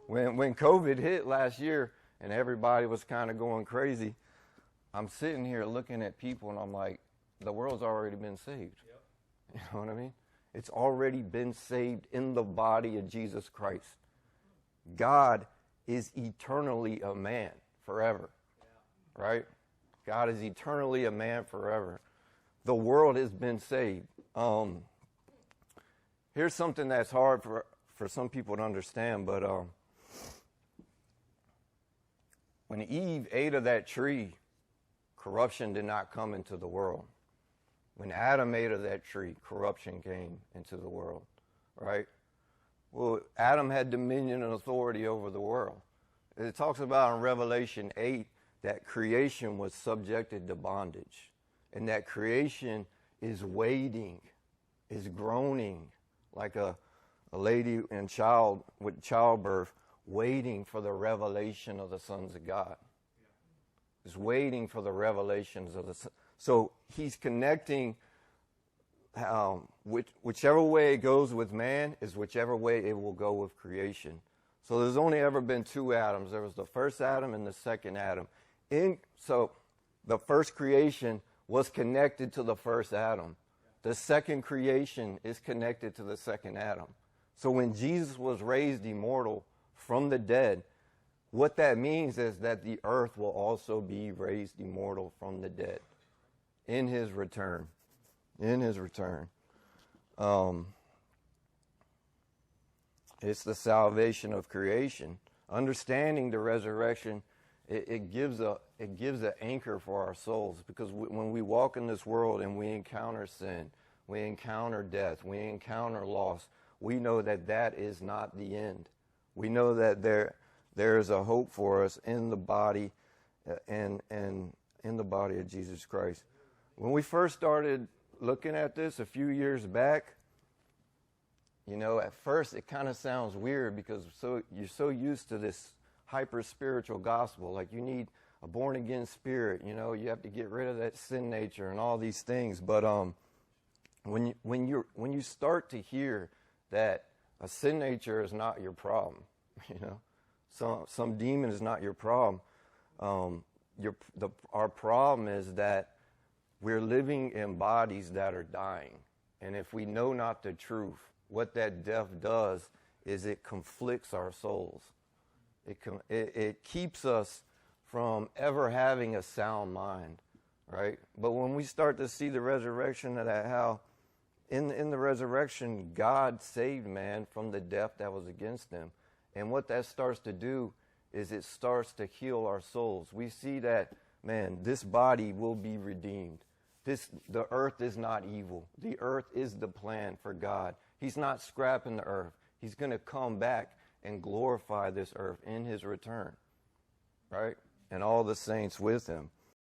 When COVID hit last year and everybody was kind of going crazy, I'm sitting here looking at people and I'm like, the world's already been saved. Yep. You know what I mean? It's already been saved in the body of Jesus Christ. God is eternally a man forever, right? God is eternally a man forever. The world has been saved. Here's something that's hard for some people to understand, but when Eve ate of that tree, corruption did not come into the world. When Adam ate of that tree, corruption came into the world, right? Well, Adam had dominion and authority over the world. It talks about in Revelation 8 that creation was subjected to bondage, and that creation is waiting, is groaning like a lady and child with childbirth, waiting for the revelation of the sons of God. Is waiting for the revelations of the. So he's connecting. Whichever way it goes with man is whichever way it will go with creation. So there's only ever been two Adams. There was the first Adam and the second Adam. So the first creation was connected to the first Adam. The second creation is connected to the second Adam. So when Jesus was raised immortal from the dead, what that means is that the earth will also be raised immortal from the dead in his return. In his return. It's the salvation of creation. Understanding the resurrection, it gives an anchor for our souls, because when we walk in this world and we encounter sin, we encounter death, we encounter loss, we know that that is not the end. We know that there is a hope for us in the body and in the body of Jesus Christ. When we first started looking at this a few years back, you know, at first it kind of sounds weird because you're so used to this hyper spiritual gospel. Like, you need a born again spirit, you know, you have to get rid of that sin nature and all these things. But when you start to hear that a sin nature is not your problem, you know, some demon is not your problem. Our problem is that we're living in bodies that are dying. And if we know not the truth, what that death does is it conflicts our souls. It keeps us from ever having a sound mind, right? But when we start to see the resurrection of that, how in the resurrection, God saved man from the death that was against him. And what that starts to do is it starts to heal our souls. We see that, man, this body will be redeemed. The earth is not evil. The earth is the plan for God. He's not scrapping the earth. He's going to come back and glorify this earth in his return, right? And all the saints with him.